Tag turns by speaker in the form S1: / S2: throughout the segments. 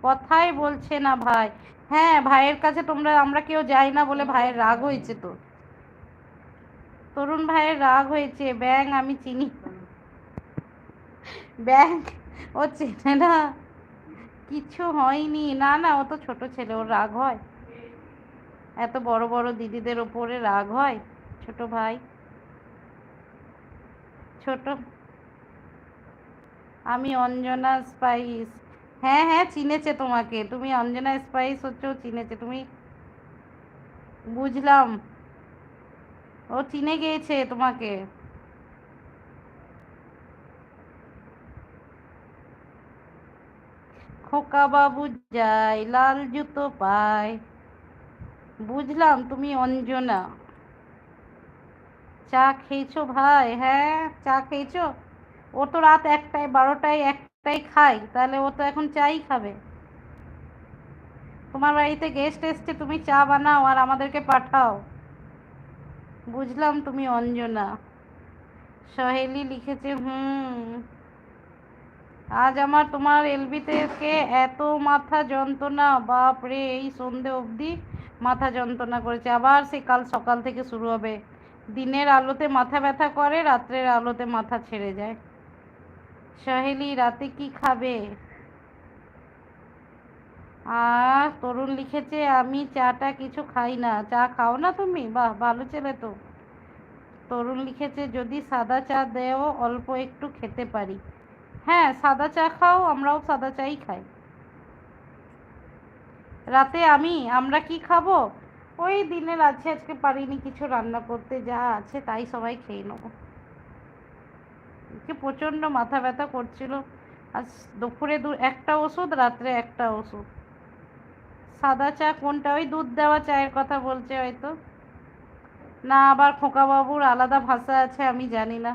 S1: কথাই বলছে না ভাই। হ্যাঁ, ভাইয়ের কাছে আমরা কেউ যাই না বলে ভাইয়ের রাগ হয়েছে। তো তরুণ ভাইয়ের রাগ হয়েছে। ব্যাং আমি চিনি, ব্যাং ও চেনে না, কিছু হয়নি। না না, ও তো ছোট ছেলে, ওর রাগ হয়? এত বড় বড় দিদিদের ওপরে রাগ হয়? ছোট ভাই, ছোট। আমি অঞ্জনা স্পাইস। হ্যাঁ হ্যাঁ, চিনেছে তোমাকে। তুমি অঞ্জনা স্পাইস হচ্ছে, ও চিনেছে। তুমি, বুঝলাম, ও চিনে গিয়েছে তোমাকে। খোকা বাবু যায়, লাল জুতো পায়। বুঝলাম তুমি অঞ্জনা। চা খেয়েছো ভাই? হ্যাঁ, চা খেয়েছো? ও তো রাত 1টায় 12টায় 1টায় খাই, তাহলে ও তো এখন চাই খাবে। তোমার বাড়িতে গেস্ট এসছে, তুমি চা বানাও আর আমাদেরকে পাঠাও। বুঝলাম তুমি অঞ্জনা। সহেলি লিখেছে আজ আমার তোমার এলবি থেকে এত মাথা যন্ত্রণা, বাপ রে, এই সন্ধে অবধি মাথা যন্ত্রণা করেছে। আবার সে কাল সকাল থেকে শুরু হবে। দিনের আলোতে মাথা ব্যথা করে, রাত্রের আলোতে মাথা ছেড়ে যায়। সহেলি রাতে কি খাবে? আর তরুণ লিখেছে আমি চাটা কিছু খাই না। চা খাও না তুমি? বাহ, ভালো ছেলে তো। তরুণ লিখেছে যদি সাদা চা দেও অল্প একটু খেতে পারি। হ্যাঁ, সাদা চা খাও, আমরাও সাদা চাই খাই। রাতে আমরা কি খাবো? ওই দিনের আছে, আজকে পারিনি কিছু রান্না করতে, যা আছে তাই সবাই খেয়ে নেবো। কি প্রচণ্ড মাথা ব্যথা করছিল। আজ দুপুরে একটা ওষুধ, রাত্রে একটা ওষুধ। সাদা চা কোনটা? ওই দুধ দেওয়া চায়ের কথা বলছে হয়তো। না, আবার খোকাবাবুর আলাদা ভাষা আছে, আমি জানি না।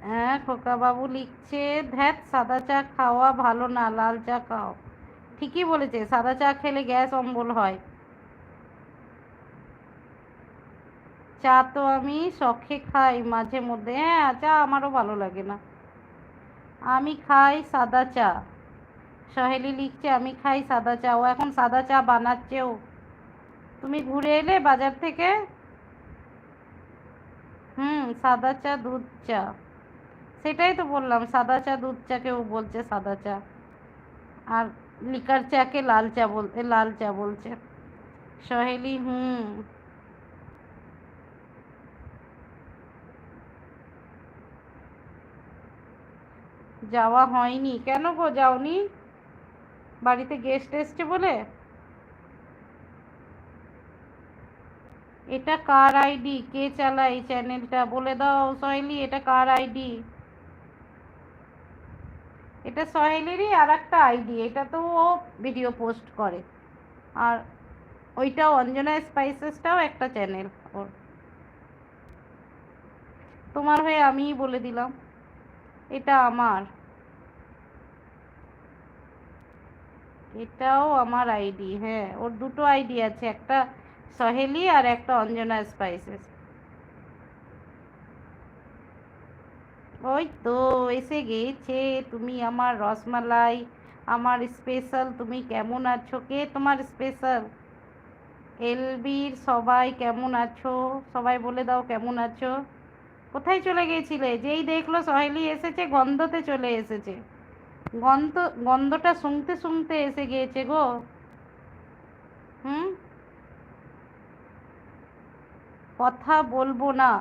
S1: হ্যাঁ, খোকাবাবু লিখছে ধ্যাত সাদা চা খাওয়া ভালো না, লাল চা খাও। ঠিকই বলেছে, সাদা চা খেলে গ্যাস অম্বল হয়। চা তো আমি শখে খাই মাঝে মধ্যে। হ্যাঁ, চা আমারও ভালো লাগে না। আমি খাই সাদা চা। সহেলি লিখছে আমি খাই সাদা চা। ও এখন সাদা চা বানাচ্ছেও। তুমি ঘুরে এলে বাজার থেকে? সাদা চা, দুধ চা। সেটাই তো বললাম, সাদা চা দুধ চাকে ও বলছে সাদা চা। আর লিকার চাকে লাল চা বলছে। সহেলি যাওয়া হয়নি। কেন গো যাওনি? বাড়িতে গেস্ট এসছে বলে? এটা কার আইডি? কে চালায় এই চ্যানেলটা? বলে দাও সহেলি, এটা কার আইডি? এটা সহেলেরই আর একটা আইডি। এটা তো ও ভিডিও পোস্ট করে। আর ওইটাও অঞ্জনা স্পাইসেসটাও একটা চ্যানেল ওর। তোমার হয়ে আমিই বলে দিলাম, এটা আমার, এটাও আমার আইডি। হ্যাঁ, ওর দুটো আইডি আছে, একটা সহেলি আর একটা অঞ্জনা স্পাইসেস। ওই তো এসে গেছে। তুমি আমার রসমালাই, আমার স্পেশাল। তুমি কেমন আছো? কে তোমার স্পেশাল? এলবির সবাই কেমন আছো? সবাই বলে দাও কেমন আছো। কোথায় চলে গিয়েছিলে? যেই দেখলো সহেলি এসেছে, গন্ধতে চলে এসেছে। গন্ধ, গন্ধটা শুনতে শুনতে এসে গিয়েছে গো। হুম, কথা বলবো না।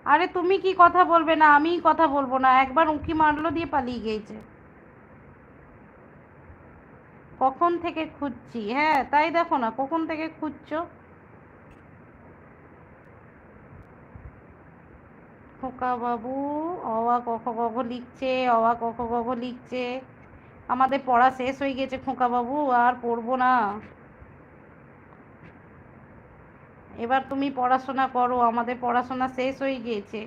S1: আরে তুমি কি কথা বলবে না? আমিই কথা বলবো না? একবার উঁকি মারলো দিয়ে পালিয়ে গিয়েছে। কখন থেকে খুঁজছি। হ্যাঁ, তাই দেখো না, কখন থেকে খুঁজছো। খোকা বাবু অওয়া কখ গঘ লিখছে, অওয়া কখ গঘ লিখছে। আমাদের পড়া শেষ হয়ে গেছে খোকা বাবু, আর পড়বো না। এবার তুমি পড়াশোনা করো, আমাদের পড়াশোনা শেষ হয়ে গিয়েছে।